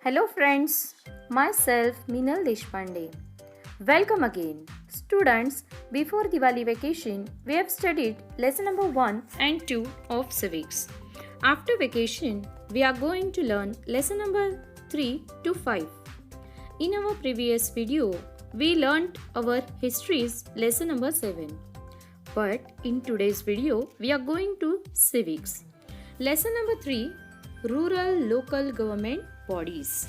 Hello friends, myself Minal Deshpande. Welcome again. Students, before Diwali vacation, we have studied lesson number 1 and 2 of civics. After vacation, we are going to learn lesson number 3 to 5. In our previous video, we learnt our histories lesson number 7. But in today's video, we are going to civics. Lesson number 3, rural local government bodies.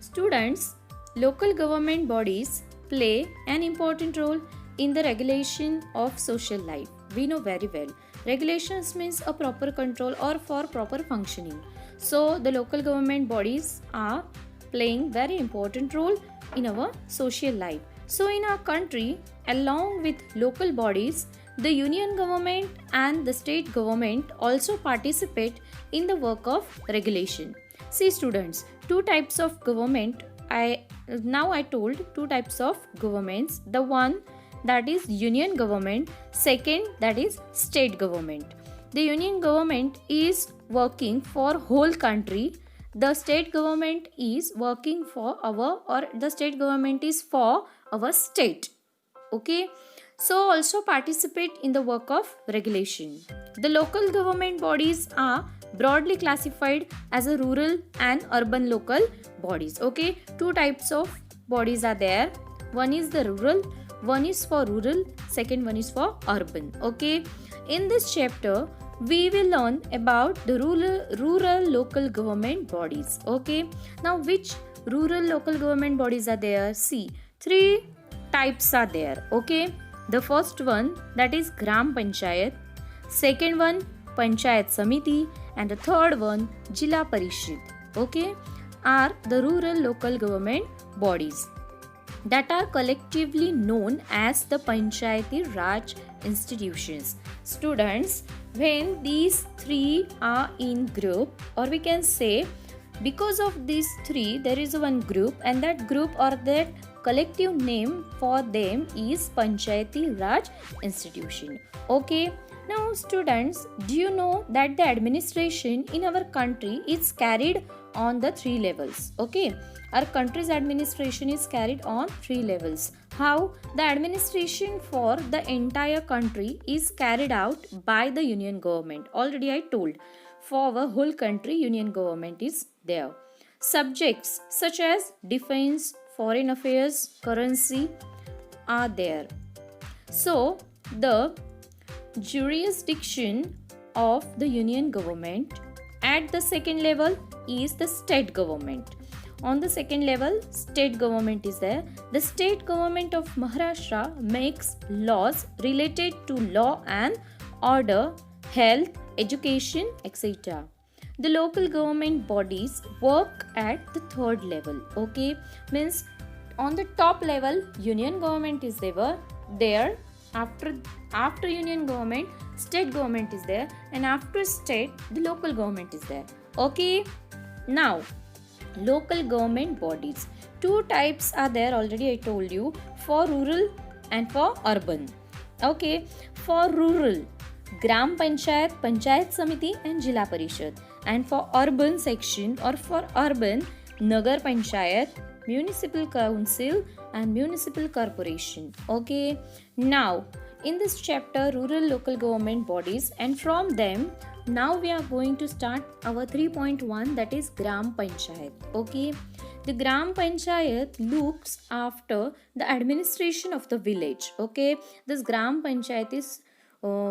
Students, local government bodies play an important role in the regulation of social life. We know very well. Regulations means a proper control or for proper functioning. So the local government bodies are playing very important role in our social life. So in our country, along with local bodies, the union government and the state government also participate in the work of regulation. See students, two types of government. I told two types of governments. The one that is union government, second that is state government. The union government is working for whole country. The state government is working for the state government is for our state. Okay, so also participate in the work of regulation. The local government bodies are broadly classified as a rural and urban local bodies. Okay, two types of bodies are there. One is the rural, one is for rural, second one is for urban. Okay, in this chapter we will learn about the rural local government bodies. Okay, now which rural local government bodies are there? See, three types are there. Okay, the first one that is Gram Panchayat, second one Panchayat Samiti, and the third one Jila Parishad. Okay, are the rural local government bodies that are collectively known as the Panchayati Raj institutions. Students, when these three are in group, or we can say because of these three there is one group, and that group or that collective name for them is Panchayati Raj institution. Okay, now students, do you know that the administration in our country is carried on the three levels? Okay, our country's administration is carried on three levels. How? The administration for the entire country is carried out by the union government. Already I told, for our whole country union government is there. Subjects such as defense, foreign affairs, currency are there. So the jurisdiction of the union government at the second level is the state government. On the second level, state government is there. The state government of Maharashtra makes laws related to law and order, health, education, etc. The local government bodies work at the third level. Okay, means on the top level union government is there. After union government, state government is there, and after state the local government is there. Okay, now local government bodies, two types are there. Already I told you, for rural and for urban. Okay, for rural, Gram Panchayat, Panchayat Samiti and Jila Parishad, and for urban section or for urban, Nagar Panchayat, Municipal Council and Municipal Corporation. Okay, now in this chapter rural local government bodies, and from them now we are going to start our 3.1, that is Gram Panchayat. Okay, the Gram Panchayat looks after the administration of the village. Okay, this Gram Panchayat is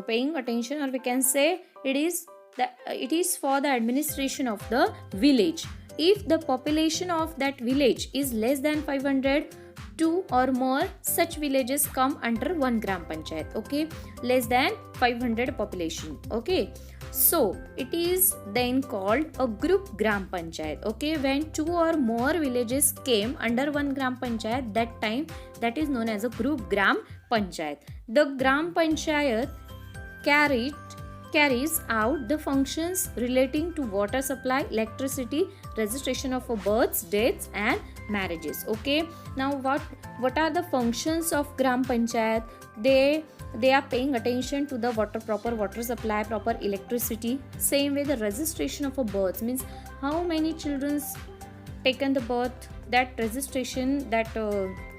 paying attention, or we can say it is for the administration of the village. If the population of that village is less than 500, two or more such villages come under one Gram Panchayat. Okay, less than 500 population. Okay, so it is then called a group Gram Panchayat. Okay, when two or more villages came under one Gram Panchayat, that time that is known as a group Gram Panchayat. The Gram Panchayat carries out the functions relating to water supply, electricity, registration of births, deaths and marriages. Okay, now what are the functions of Gram Panchayat? They they are paying attention to the water, proper water supply, proper electricity. Same way the registration of a birth means how many children's taken the birth, that registration, that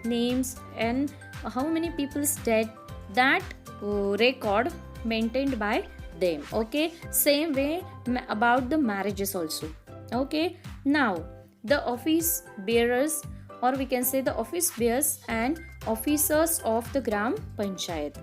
names, and how many people's dead, that record maintained by them. Okay, same way about the marriages also. Okay, now the office bearers, or we can say the office bearers and officers of the Gram Panchayat.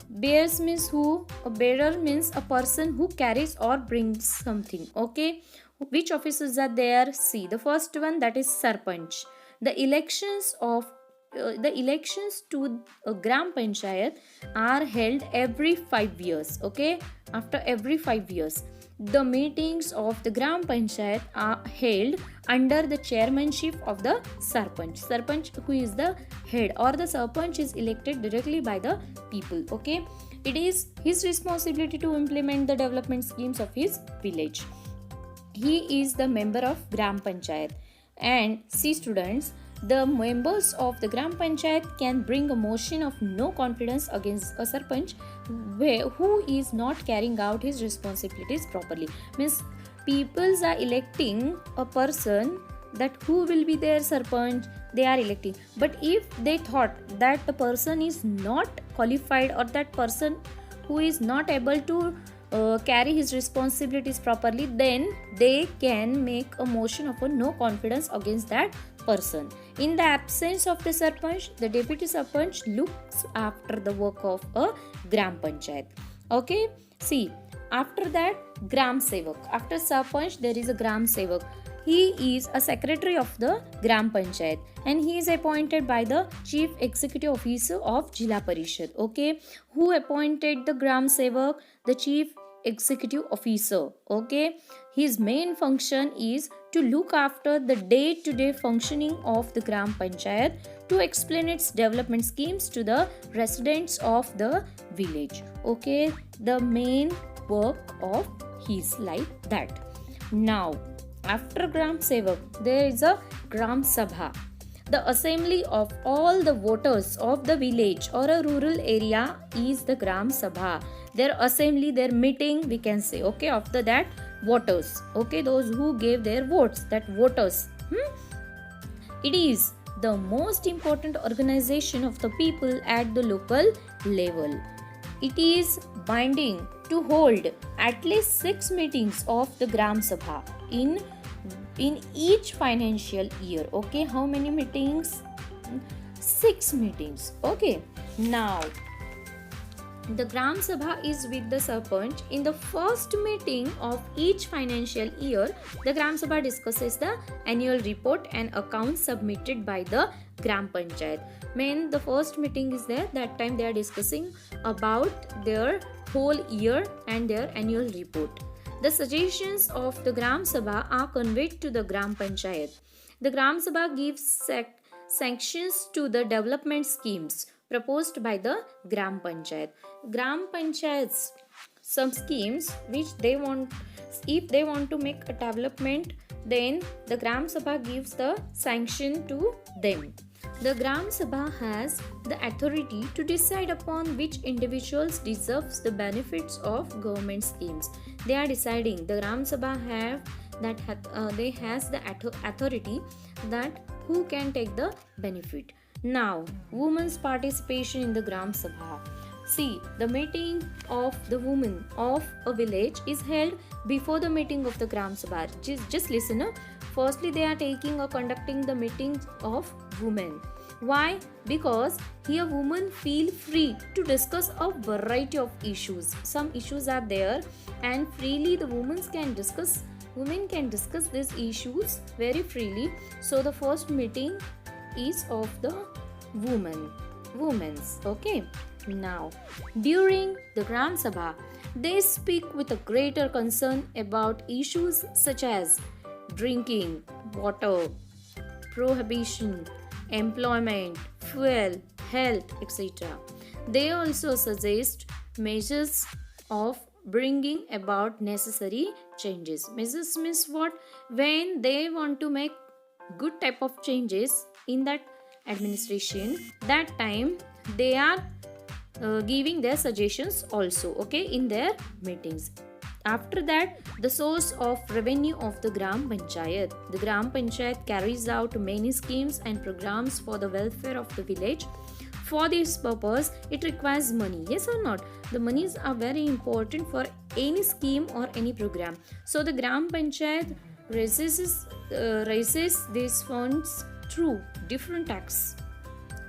Bears means who? A bearer means a person who carries or brings something. Okay, which officers are there? See, the first one, that is Sarpanch. The elections of the elections to Gram Panchayat are held every 5 years. Okay, after every 5 years, the meetings of the Gram Panchayat are held under the chairmanship of the Sarpanch. Sarpanch, who is the head, or the Sarpanch is elected directly by the people. Okay, it is his responsibility to implement the development schemes of his village. He is the member of Gram Panchayat. And see students, the members of the Gram Panchayat can bring a motion of no confidence against a Sarpanch who is not carrying out his responsibilities properly. Means peoples are electing a person, that who will be their Sarpanch, they are electing. But if they thought that the person is not qualified, or that person who is not able to carry his responsibilities properly, then they can make a motion of a no confidence against that person. In the absence of the Sarpanch, the deputy Sarpanch looks after the work of a Gram Panchayat. Okay, see, after that, Gram Sevak. After Sarpanch, there is a Gram Sevak. He is a secretary of the Gram Panchayat, and he is appointed by the chief executive officer of Jila Parishad. Okay, who appointed the Gram Sevak? The chief executive officer. Okay, his main function is to look after the day-to-day functioning of the Gram Panchayat, to explain its development schemes to the residents of the village. Okay, the main work of his like that. Now, after Gram Sevak, there is a Gram Sabha, the assembly of all the voters of the village or a rural area is the Gram Sabha. Their assembly, their meeting, we can say. Okay, after that, voters. Okay, those who gave their votes, that voters. It is the most important organization of the people at the local level. It is binding to hold at least 6 meetings of the Gram Sabha in each financial year. Okay, how many meetings? 6 meetings. Okay, now the Gram Sabha is with the Sarpanch. In the first meeting of each financial year, the Gram Sabha discusses the annual report and accounts submitted by the Gram Panchayat. When the first meeting is there, that time they are discussing about their whole year and their annual report. The suggestions of the Gram Sabha are conveyed to the Gram Panchayat. The Gram Sabha gives sanctions to the development schemes proposed by the Gram Panchayat. Gram Panchayats, some schemes which they want, if they want to make a development, then the Gram Sabha gives the sanction to them. The Gram Sabha has the authority to decide upon which individuals deserves the benefits of government schemes. They are deciding. The Gram Sabha they has the authority that who can take the benefit. Now, women's participation in the Gram Sabha. See, the meeting of the women of a village is held before the meeting of the Gram Sabha. Just listen. Firstly, they are taking or conducting the meetings of women. Why? Because here women feel free to discuss a variety of issues. Some issues are there, and freely the women can discuss these issues very freely. So the first meeting is of the women's. Okay. Now, during the Gram Sabha, they speak with a greater concern about issues such as drinking water, prohibition, employment, fuel, health, etc. They also suggest measures of bringing about necessary changes. Measures means what? When they want to make good type of changes in that administration, that time they are giving their suggestions also, okay, in their meetings. After that, the source of revenue of the Gram Panchayat. The Gram Panchayat carries out many schemes and programs for the welfare of the village. For this purpose, it requires money. Yes or not? The monies are very important for any scheme or any program. So the Gram Panchayat raises these funds through different tax.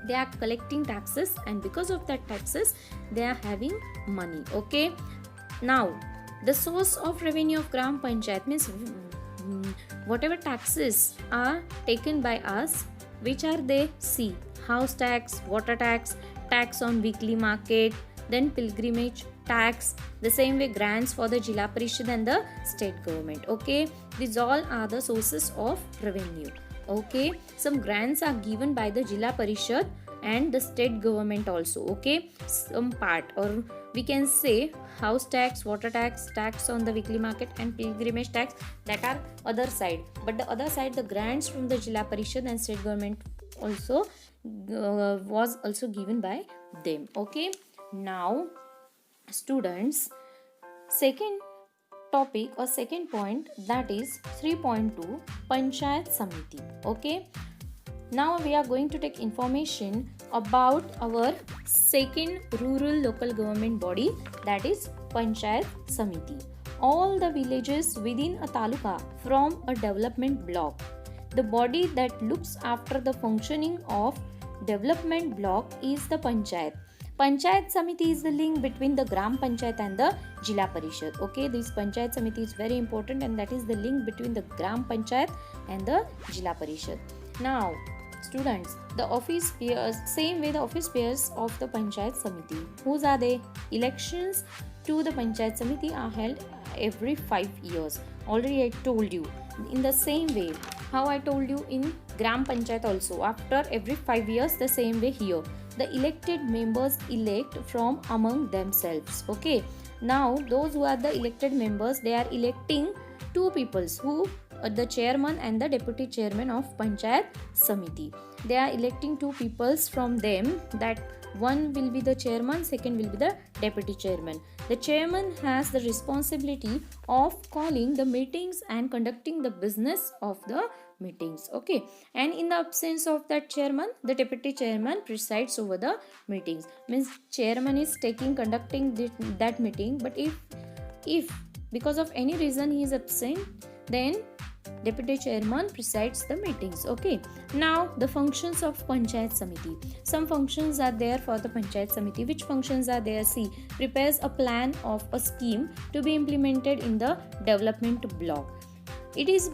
They are collecting taxes, and because of that taxes, they are having money. Okay. Now, the source of revenue of Gram Panchayat means whatever taxes are taken by us, which are they? See, house tax, water tax, tax on weekly market, then pilgrimage tax, the same way grants for the Jilla Parishad and the state government. Okay, these all are the sources of revenue. Okay, some grants are given by the Jilla Parishad and the state government also. Okay, some part, or we can say house tax, water tax, tax on the weekly market, and pilgrimage tax, that are other side. But the other side, the grants from the Jilla Parishad and state government also was also given by them. Okay, now students, second topic or second point, that is 3.2 Panchayat Samiti. Okay, now we are going to take information about our second rural local government body, that is Panchayat Samiti. All the villages within a taluka from a development block. The body that looks after the functioning of development block is the Panchayat. Panchayat Samiti is the link between the Gram Panchayat and the Jilla Parishad. Okay, this Panchayat Samiti is very important, and that is the link between the Gram Panchayat and the Jilla Parishad. Now, students, the office bears, same way the office bears of the Panchayat Samiti. Whose are they? Elections to the Panchayat Samiti are held every 5 years. Already I told you. In the same way, how I told you in Gram Panchayat also, after every 5 years, the same way here. The elected members elect from among themselves. Okay. Now, those who are the elected members, they are electing two peoples, who the chairman and the deputy chairman of Panchayat Samiti. They are electing two peoples from them, that one will be the chairman, second will be the deputy chairman. The chairman has the responsibility of calling the meetings and conducting the business of the meetings. Okay, and in the absence of that chairman, the deputy chairman presides over the meetings. Means chairman is conducting that meeting, but if because of any reason he is absent, then deputy chairman presides the meetings. Okay, now the functions of Panchayat Samiti. Some functions are there for the Panchayat Samiti. Which functions are there? See, prepares a plan of a scheme to be implemented in the development block. It is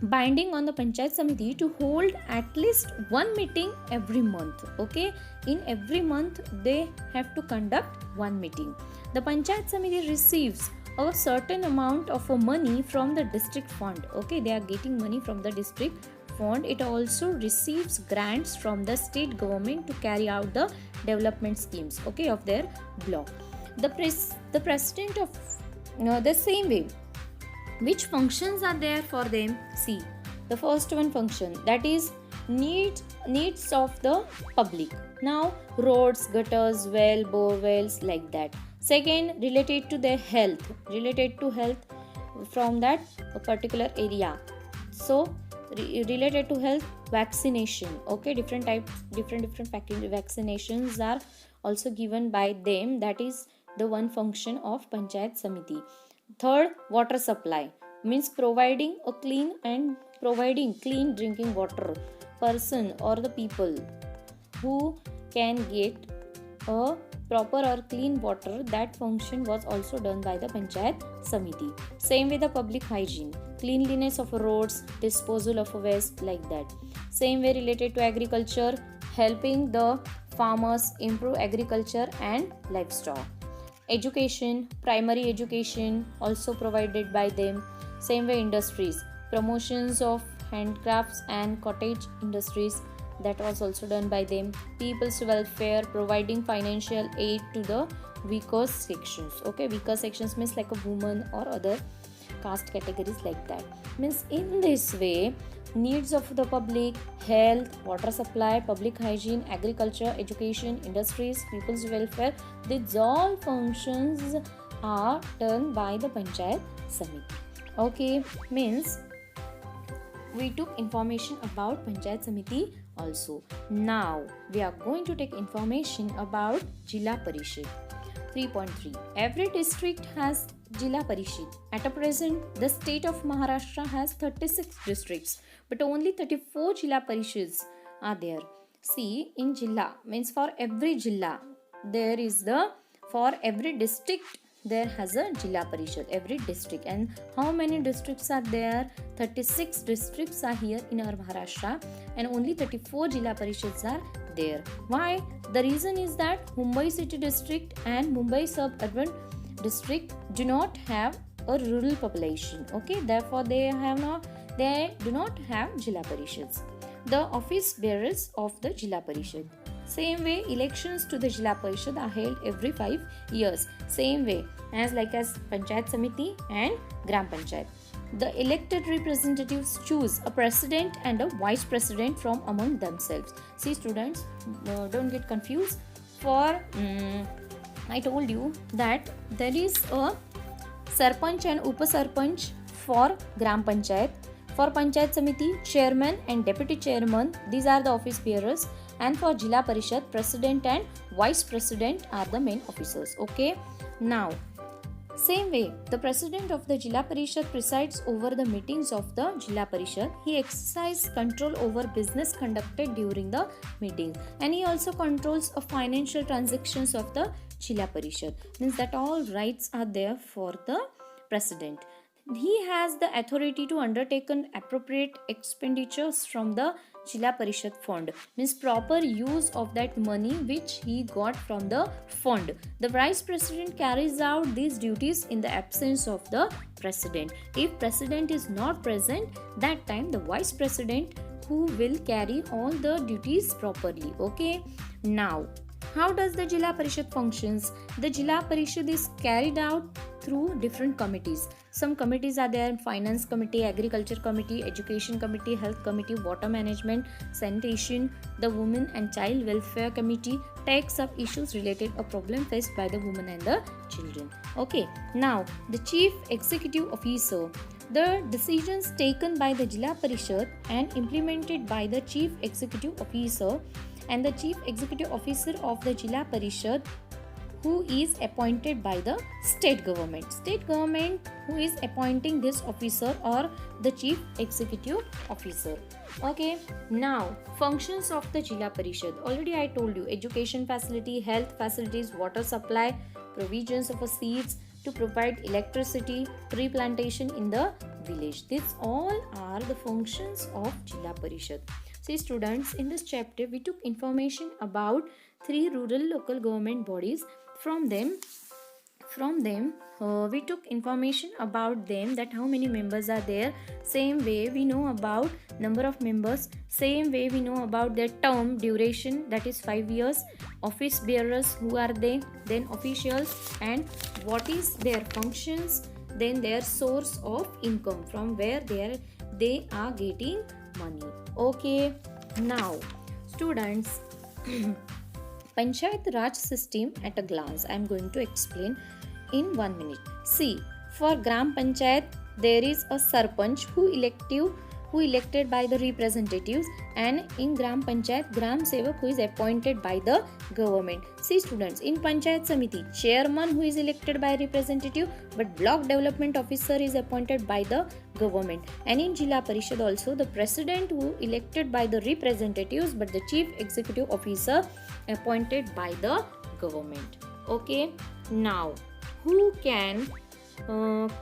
binding on the Panchayat Samiti to hold at least one meeting every month. Okay, in every month they have to conduct one meeting. The Panchayat Samiti receives a certain amount of money from the district fund. Okay, they are getting money from the district fund. It also receives grants from the state government to carry out the development schemes, okay, of their block. The president of the same way, which functions are there for them? See, the first one function, that is needs of the public. Now, roads, gutters, well, bore wells, like that. Second, related to their health, from that particular area. So, related to health, vaccination. Okay, different vaccinations are also given by them. That is the one function of Panchayat Samiti. Third, water supply, means providing clean drinking water person or the people who can get a proper or clean water. That function was also done by the Panchayat Samiti. Same with the public hygiene, cleanliness of roads, disposal of waste, like that. Same way related to agriculture, helping the farmers improve agriculture and livestock. Education, primary education also provided by them. Same way industries, promotions of handcrafts and cottage industries, that was also done by them. People's welfare, providing financial aid to the weaker sections. Okay, weaker sections means like a woman or other caste categories, like that. Means in this way, needs of the public, health, water supply, public hygiene, agriculture, education, industries, people's welfare. These all functions are done by the Panchayat Samiti. Okay, means we took information about Panchayat Samiti also. Now we are going to take information about Jilla Parishad. 3.3. Every district has Jilla Parishad. At a present, the state of Maharashtra has 36 districts, but only 34 Jilla Parishads are there. See, in Jilla means for every Jilla, there is the, for every district there has a Jilla Parishad, every district. And how many districts are there? 36 districts are here in our Maharashtra, and only 34 Jilla Parishads are there. Why? The reason is that Mumbai City District and Mumbai Suburban District do not have a rural population. Okay, therefore they do not have Jilla Parishads. The office bearers of the Jilla Parishad. Same way, elections to the Jilla Parishad are held every 5 years. Same way as Panchayat Samiti and Gram Panchayat. The elected representatives choose a president and a vice president from among themselves. See students, don't get confused. For I told you that there is a Sarpanch and Upasarpanch for Gram Panchayat. For Panchayat Samiti, chairman and deputy chairman, these are the office bearers. And for Jilla Parishad, president and vice president are the main officers. Okay. Now, same way, the president of the Jilla Parishad presides over the meetings of the Jilla Parishad. He exercises control over business conducted during the meetings, and he also controls the financial transactions of the Jilla Parishad. Means that all rights are there for the president. He has the authority to undertake an appropriate expenditures from the Jilla Parishad fund, means proper use of that money which he got from the fund. The vice president carries out these duties in the absence of the president. If president is not present, that time the vice president who will carry all the duties properly. Okay. Now, how does the Jilla Parishad functions? The Jilla Parishad is carried out through different committees. Some committees are there: Finance Committee, Agriculture Committee, Education Committee, Health Committee, Water Management, Sanitation. The Women and Child Welfare Committee takes up issues related a problem faced by the women and the children. Okay. Now, the Chief Executive Officer. The decisions taken by the Jilla Parishad and implemented by the Chief Executive Officer and the Chief Executive Officer of the Jilla Parishad, who is appointed by the state government. State government who is appointing this officer or the Chief Executive Officer. Okay. Now, functions of the Jilla Parishad. Already I told you: education facility, health facilities, water supply, provisions of seeds to provide electricity, tree plantation in the village. These all are the functions of Jilla Parishad. See students, in this chapter we took information about 3 rural local government bodies. From them we took information about them, that how many members are there. Same way we know about number of members. Same way we know about their term duration, that is 5 years. Office bearers, who are they, then officials, and what is their functions, then their source of income, from where they are getting money. Okay. Now students, Panchayat Raj system at a glance I am going to explain in 1 minute. See, for Gram Panchayat there is a Sarpanch who elected by the representatives, and in Gram Panchayat, Gram Sevak who is appointed by the government. See students, in Panchayat Samiti, chairman who is elected by representative, but block development officer is appointed by the government. And in Jilla Parishad also, the president who elected by the representatives, but the chief executive officer appointed by the government. Okay. Now, who can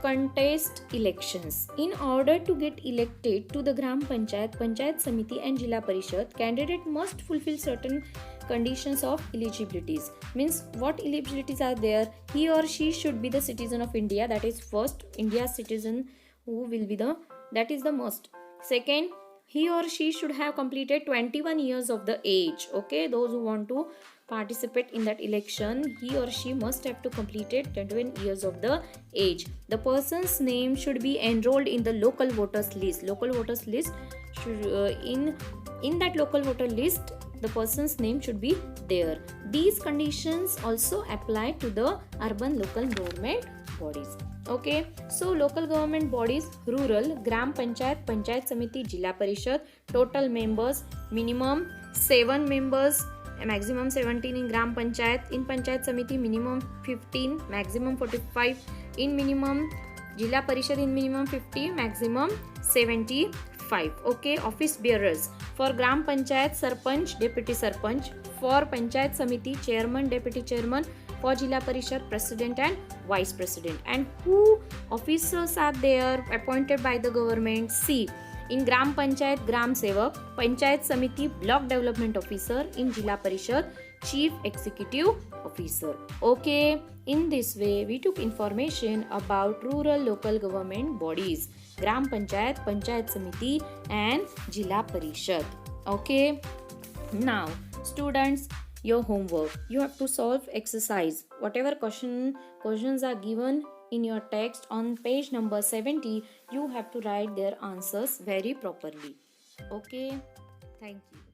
contest elections? In order to get elected to the Gram Panchayat, Panchayat Samiti and Jilla Parishad, candidate must fulfill certain conditions of eligibilities. Means what eligibilities are there? He or she should be the citizen of India, that is first, India citizen who will be that is the must. Second, he or she should have completed 21 years of the age. Okay, those who want to participate in that election, he or she must have to completed 21 years of the age. The person's name should be enrolled in the local voters list. Local voters list should in that local voter list the person's name should be there. These conditions also apply to the urban local government bodies. Okay, so local government bodies: rural, gram panchayat, panchayat samiti, jilla parishad. Total members: minimum 7 members, maximum 17 in gram panchayat. In panchayat samiti minimum 15, maximum 45. In minimum jilla parishad in minimum 50, maximum 75. Okay, office bearers: for gram panchayat sarpanch, deputy sarpanch. For panchayat samiti chairman, deputy chairman. For jilla parishad president and vice president. And who officers are there appointed by the government? See, in gram panchayat gram sevak, panchayat samiti block development officer. In jilla parishad chief executive officer. Okay, in this way we took information about rural local government bodies: gram panchayat, panchayat samiti and jilla parishad. Okay, now students, your homework: you have to solve exercise. Whatever questions are given in your text on page number 70, you have to write their answers very properly. Okay, thank you.